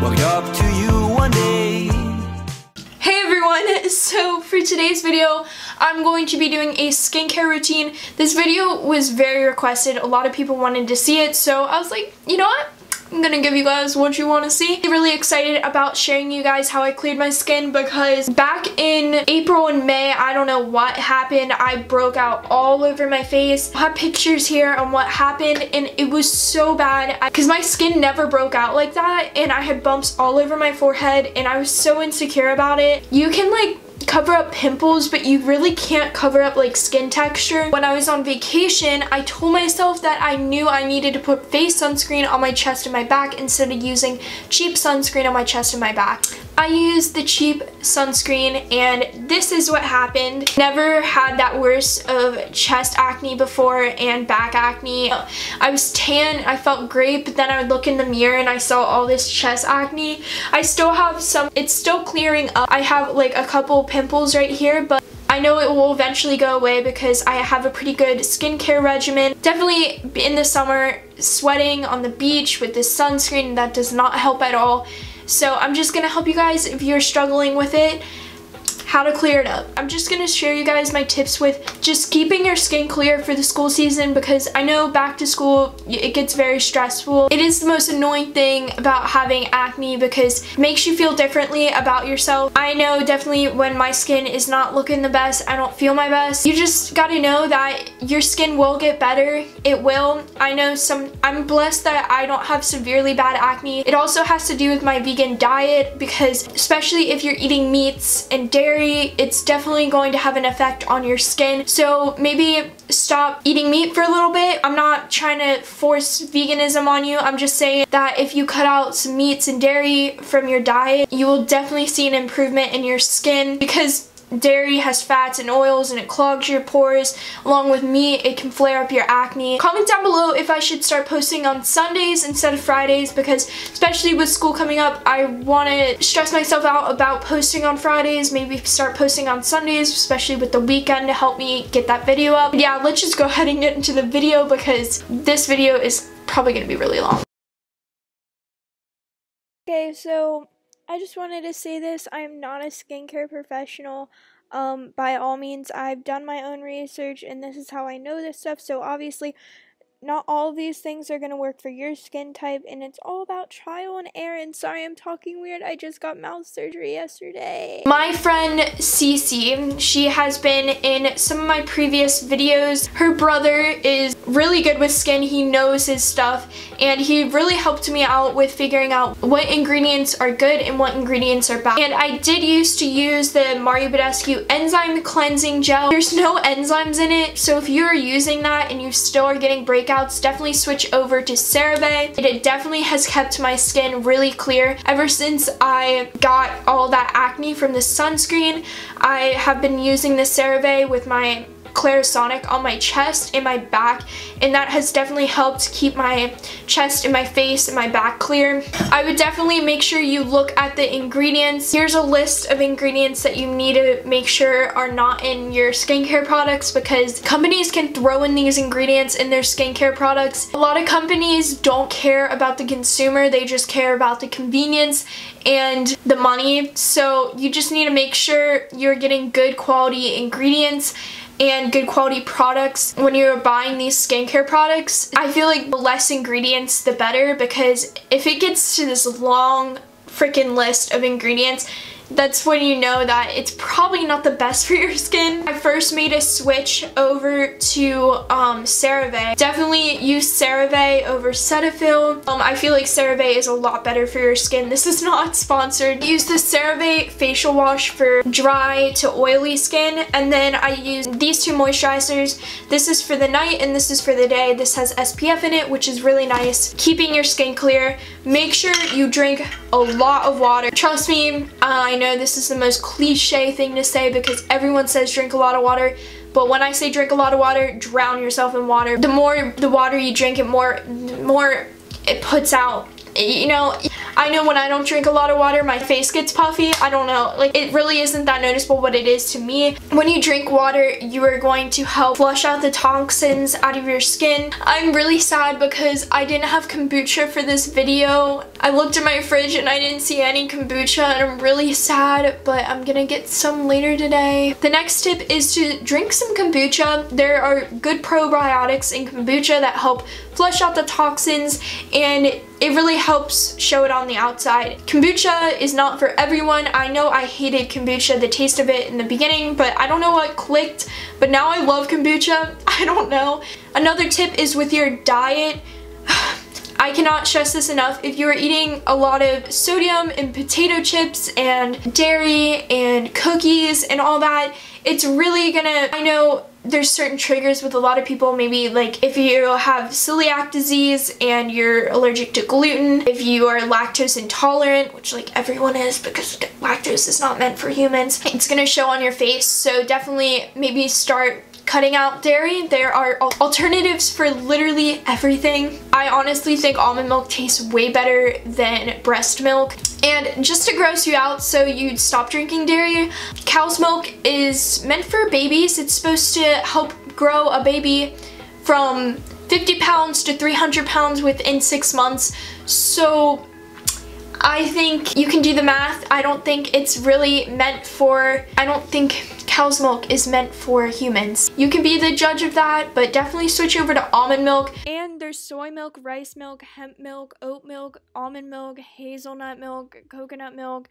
walked up to you one day. Hey everyone, so for today's video, I'm going to be doing a skincare routine. This video was very requested. A lot of people wanted to see it, so I was like, you know what? I'm gonna give you guys what you want to see. I'm really excited about sharing you guys how I cleared my skin because back in April and May, I don't know what happened. I broke out all over my face. I have pictures here on what happened and it was so bad because my skin never broke out like that, and I had bumps all over my forehead and I was so insecure about it. You can like cover up pimples, but you really can't cover up like skin texture. When I was on vacation, I told myself that I knew I needed to put face sunscreen on my chest and my back instead of using cheap sunscreen on my chest and my back. I used the cheap sunscreen and this is what happened. Never had that worse of chest acne before and back acne. I was tan, I felt great, but then I would look in the mirror and I saw all this chest acne. I still have some, it's still clearing up. I have like a couple pimples right here, but I know it will eventually go away because I have a pretty good skincare regimen. Definitely in the summer, sweating on the beach with this sunscreen, that does not help at all. So I'm just gonna help you guys if you're struggling with it, how to clear it up. I'm just gonna share you guys my tips with just keeping your skin clear for the school season, because I know back to school it gets very stressful. It is the most annoying thing about having acne because it makes you feel differently about yourself. I know definitely when my skin is not looking the best, I don't feel my best. You just gotta know that your skin will get better. It will. I know I'm blessed that I don't have severely bad acne. It also has to do with my vegan diet, because especially if you're eating meats and dairy, it's definitely going to have an effect on your skin. So maybe stop eating meat for a little bit. I'm not trying to force veganism on you. I'm just saying that if you cut out some meats and dairy from your diet, you will definitely see an improvement in your skin, because dairy has fats and oils and it clogs your pores. Along with meat, it can flare up your acne. Comment down below if I should start posting on Sundays instead of Fridays, because especially with school coming up, I want to stress myself out about posting on Fridays. Maybe start posting on Sundays, especially with the weekend, to help me get that video up. But yeah, let's just go ahead and get into the video because this video is probably going to be really long. Okay, so I just wanted to say this. I am not a skincare professional. By all means, I've done my own research and this is how I know this stuff. So obviously, not all of these things are going to work for your skin type, and it's all about trial and error. And sorry I'm talking weird, I just got mouth surgery yesterday. My friend Cece, she has been in some of my previous videos. Her brother is really good with skin, he knows his stuff, and he really helped me out with figuring out what ingredients are good and what ingredients are bad. And I did used to use the Mario Badescu enzyme cleansing gel. There's no enzymes in it, so if you're using that and you still are getting breakouts, definitely switch over to CeraVe. It definitely has kept my skin really clear. Ever since I got all that acne from the sunscreen, I have been using the CeraVe with my Clarisonic on my chest and my back, and that has definitely helped keep my chest and my face and my back clear. I would definitely make sure you look at the ingredients. Here's a list of ingredients that you need to make sure are not in your skincare products, because companies can throw in these ingredients in their skincare products. A lot of companies don't care about the consumer, they just care about the convenience and the money. So you just need to make sure you're getting good quality ingredients and good quality products when you're buying these skincare products. I feel like the less ingredients the better, because if it gets to this long freaking list of ingredients, that's when you know that it's probably not the best for your skin. I first made a switch over to CeraVe. Definitely use CeraVe over Cetaphil. I feel like CeraVe is a lot better for your skin. This is not sponsored. I use the CeraVe facial wash for dry to oily skin, and then I use these two moisturizers. This is for the night and this is for the day. This has SPF in it, which is really nice, keeping your skin clear. Make sure you drink a lot of water. Trust me, I know this is the most cliche thing to say because everyone says drink a lot of water, but when I say drink a lot of water, drown yourself in water. The more the water you drink, the more it puts out. You know, I know when I don't drink a lot of water, my face gets puffy. I don't know, like it really isn't that noticeable, but it is to me. When you drink water, you are going to help flush out the toxins out of your skin. I'm really sad because I didn't have kombucha for this video. I looked in my fridge and I didn't see any kombucha, and I'm really sad, but I'm gonna get some later today. The next tip is to drink some kombucha. There are good probiotics in kombucha that help flush out the toxins, and it really helps show it on the outside. Kombucha is not for everyone. I know I hated kombucha, the taste of it in the beginning, but I don't know what clicked, but now I love kombucha. I don't know. Another tip is with your diet. I cannot stress this enough. If you are eating a lot of sodium and potato chips and dairy and cookies and all that, it's really gonna, I know there's certain triggers with a lot of people, maybe like if you have celiac disease and you're allergic to gluten, if you are lactose intolerant, which like everyone is because lactose is not meant for humans, it's gonna show on your face. So definitely maybe start cutting out dairy. There are alternatives for literally everything. I honestly think almond milk tastes way better than breast milk. And just to gross you out so you'd stop drinking dairy, cow's milk is meant for babies. It's supposed to help grow a baby from 50 pounds to 300 pounds within 6 months. So I think you can do the math. I don't think it's really meant for, I don't think cow's milk is meant for humans. You can be the judge of that, but definitely switch over to almond milk. And there's soy milk, rice milk, hemp milk, oat milk, almond milk, hazelnut milk, coconut milk,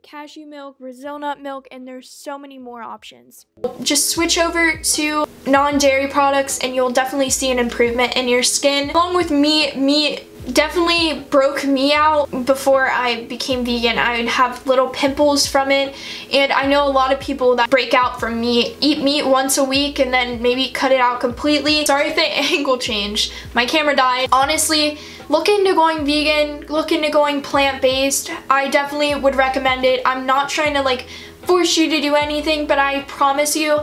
cashew milk, Brazil nut milk, and there's so many more options. Just switch over to non-dairy products and you'll definitely see an improvement in your skin. Along with meat definitely broke me out before I became vegan. I would have little pimples from it, and I know a lot of people that break out from meat, eat meat once a week and then maybe cut it out completely. Sorry if the angle changed. My camera died. Honestly, look into going vegan, look into going plant-based. I definitely would recommend it. I'm not trying to like force you to do anything, but I promise you,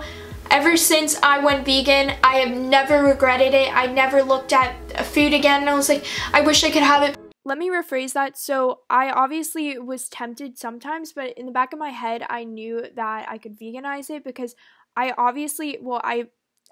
ever since I went vegan, I have never regretted it. I never looked at food again and I was like, I wish I could have it. Let me rephrase that. So I obviously was tempted sometimes, but in the back of my head, I knew that I could veganize it because I obviously, well, I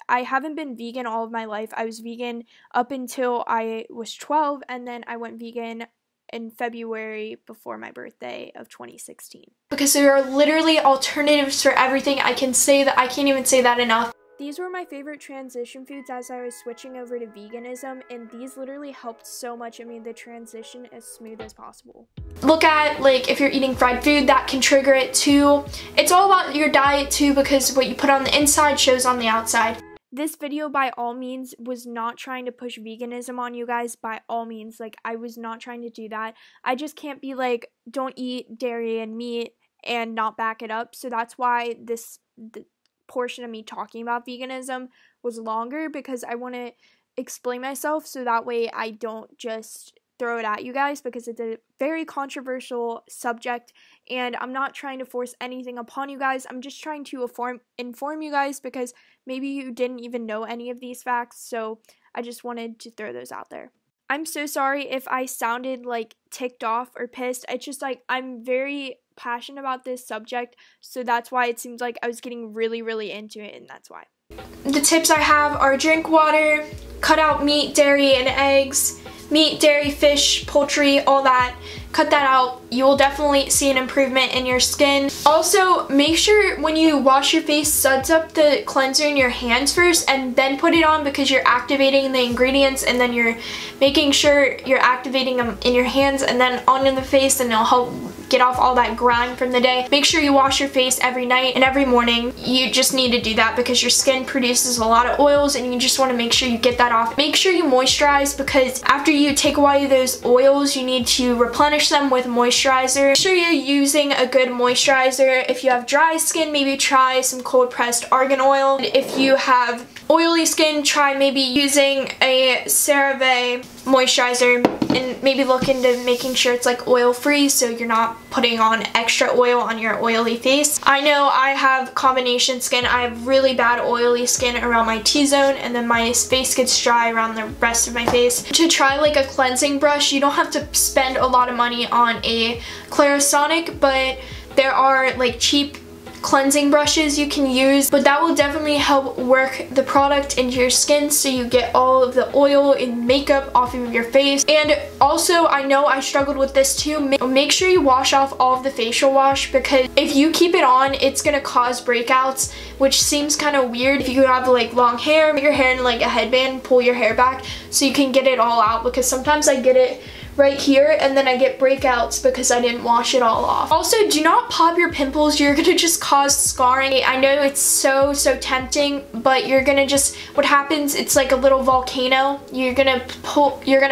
haven't been vegan all of my life. I was vegan up until I was 12, and then I went vegan in February before my birthday of 2016. Because there are literally alternatives for everything. I can't even say that enough. These were my favorite transition foods as I was switching over to veganism, and these literally helped so much. I mean, the transition as smooth as possible. Look at, like, if you're eating fried food, that can trigger it too. It's all about your diet too, because what you put on the inside shows on the outside. This video by all means was not trying to push veganism on you guys, by all means. Like, I was not trying to do that. I just can't be like, don't eat dairy and meat and not back it up. So that's why the portion of me talking about veganism was longer, because I want to explain myself so that way I don't just throw it at you guys, because it's a very controversial subject and I'm not trying to force anything upon you guys. I'm just trying to inform you guys, because maybe you didn't even know any of these facts, so I just wanted to throw those out there. I'm so sorry if I sounded like ticked off or pissed. It's just like I'm very passionate about this subject, so that's why it seems like I was getting really into it, and that's why. The tips I have are drink water, cut out meat, dairy, and eggs. Meat, dairy, fish, poultry, all that. Cut that out. You will definitely see an improvement in your skin. Also, make sure when you wash your face, suds up the cleanser in your hands first and then put it on, because you're activating the ingredients and then you're making sure you're activating them in your hands and then on in the face, and it'll help get off all that grime from the day. Make sure you wash your face every night and every morning. You just need to do that because your skin produces a lot of oils and you just want to make sure you get that off. Make sure you moisturize, because after you take away those oils, you need to replenish them with moisturizer. Make sure you're using a good moisturizer. If you have dry skin, maybe try some cold pressed argan oil. If you have oily skin, try maybe using a CeraVe moisturizer. and maybe look into making sure it's like oil free so you're not putting on extra oil on your oily face. I know I have combination skin. I have really bad oily skin around my T-zone, and then my face gets dry around the rest of my face. To try like a cleansing brush, you don't have to spend a lot of money on a Clarisonic, but there are like cheap cleansing brushes you can use, but that will definitely help work the product into your skin so you get all of the oil and makeup off of your face. And also, I know I struggled with this too, make sure you wash off all of the facial wash, because if you keep it on, it's gonna cause breakouts, which seems kind of weird. If you have like long hair, put your hair in like a headband, pull your hair back so you can get it all out, because sometimes I get it right here and then I get breakouts because I didn't wash it all off. Also, do not pop your pimples. You're gonna just cause scarring. I know it's so tempting, but you're gonna just, what happens, it's like a little volcano. You're gonna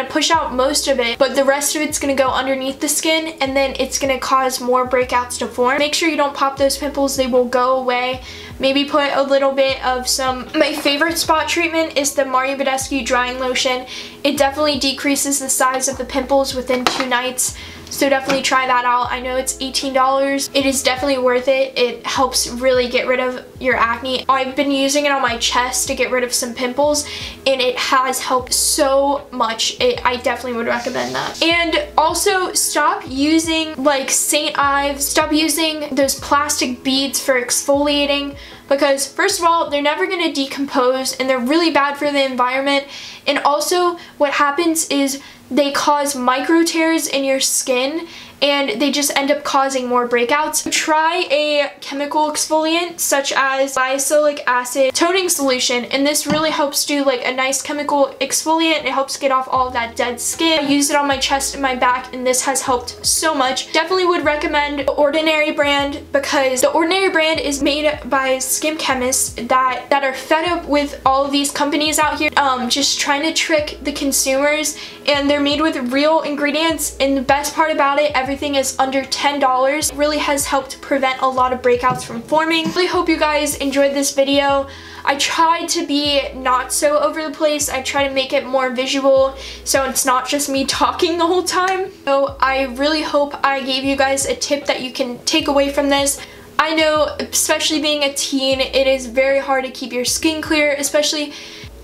push out most of it, but the rest of it's gonna go underneath the skin, and then it's gonna cause more breakouts to form. Make sure you don't pop those pimples. They will go away. Maybe put a little bit of my favorite spot treatment is the Mario Badescu drying lotion. It definitely decreases the size of the pimples within 2 nights. So definitely try that out. I know it's $18. It is definitely worth it. It helps really get rid of your acne. I've been using it on my chest to get rid of some pimples, and it has helped so much. I definitely would recommend that. And also, stop using like St. Ives. Stop using those plastic beads for exfoliating, because first of all, they're never going to decompose and they're really bad for the environment. And also, what happens is they cause micro tears in your skin, and they just end up causing more breakouts. Try a chemical exfoliant such as salicylic acid toning solution, and this really helps do like a nice chemical exfoliant. It helps get off all of that dead skin. I used it on my chest and my back, and this has helped so much. Definitely would recommend the Ordinary brand, because the Ordinary brand is made by skin chemists that are fed up with all of these companies out here just trying to trick the consumers, and they're made with real ingredients. And the best part about it, everything is under $10. It really has helped prevent a lot of breakouts from forming. I really hope you guys enjoyed this video. I tried to be not so over the place. I try to make it more visual so it's not just me talking the whole time. So I really hope I gave you guys a tip that you can take away from this. I know, especially being a teen, it is very hard to keep your skin clear, especially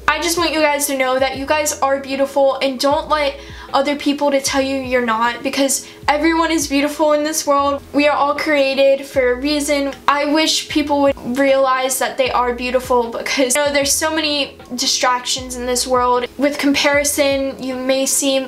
I just want you guys to know that you guys are beautiful, and don't let other people to tell you you're not, because everyone is beautiful in this world. We are all created for a reason. I wish people would realize that they are beautiful, because you know, there's so many distractions in this world. With comparison, you may see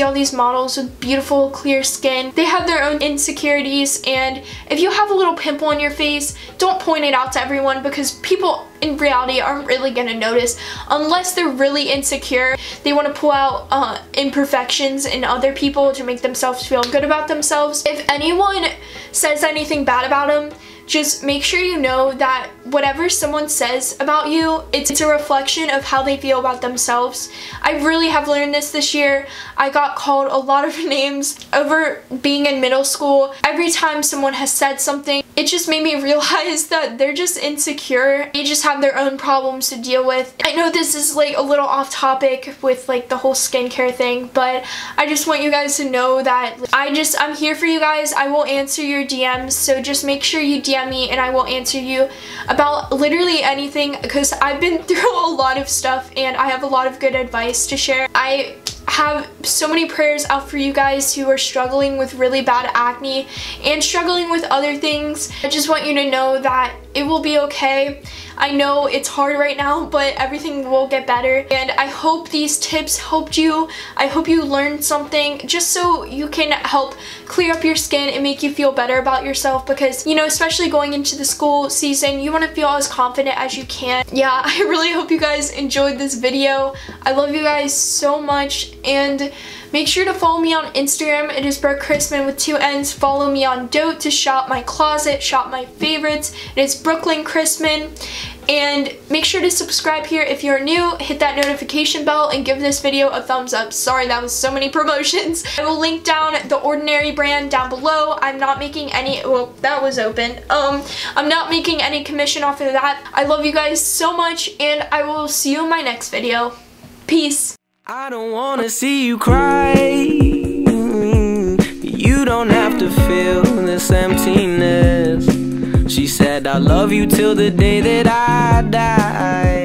all these models with beautiful clear skin. They have their own insecurities, and if you have a little pimple on your face, don't point it out to everyone, because people in reality aren't really gonna notice unless they're really insecure. They want to pull out imperfections in other people to make themselves feel good about themselves. If anyone says anything bad about them, just make sure you know that whatever someone says about you, it's a reflection of how they feel about themselves. I really have learned this year. I got called a lot of names over being in middle school. Every time someone has said something, it just made me realize that they're just insecure. They just have their own problems to deal with. I know this is like a little off topic with like the whole skincare thing, but I just want you guys to know that I'm here for you guys. I will answer your DMs, so just make sure you DM me and I will answer you about literally anything, because I've been through a lot of stuff and I have a lot of good advice to share. I have so many prayers out for you guys who are struggling with really bad acne and struggling with other things. I just want you to know that it will be okay. I know it's hard right now, but everything will get better, and I hope these tips helped you. I hope you learned something just so you can help clear up your skin and make you feel better about yourself, because you know, especially going into the school season, you want to feel as confident as you can. Yeah, I really hope you guys enjoyed this video. I love you guys so much, and make sure to follow me on Instagram. It is Brook Chrisman with 2 N's. Follow me on Dote to shop my closet, shop my favorites. It is Brooklyn Chrisman. And make sure to subscribe here if you're new. Hit that notification bell and give this video a thumbs up. Sorry, that was so many promotions. I will link down the Ordinary brand down below. I'm not making any, well, that was open. I'm not making any commission off of that. I love you guys so much, and I will see you in my next video. Peace. I don't wanna see you cry. You don't have to feel this emptiness. She said I love you till the day that I die.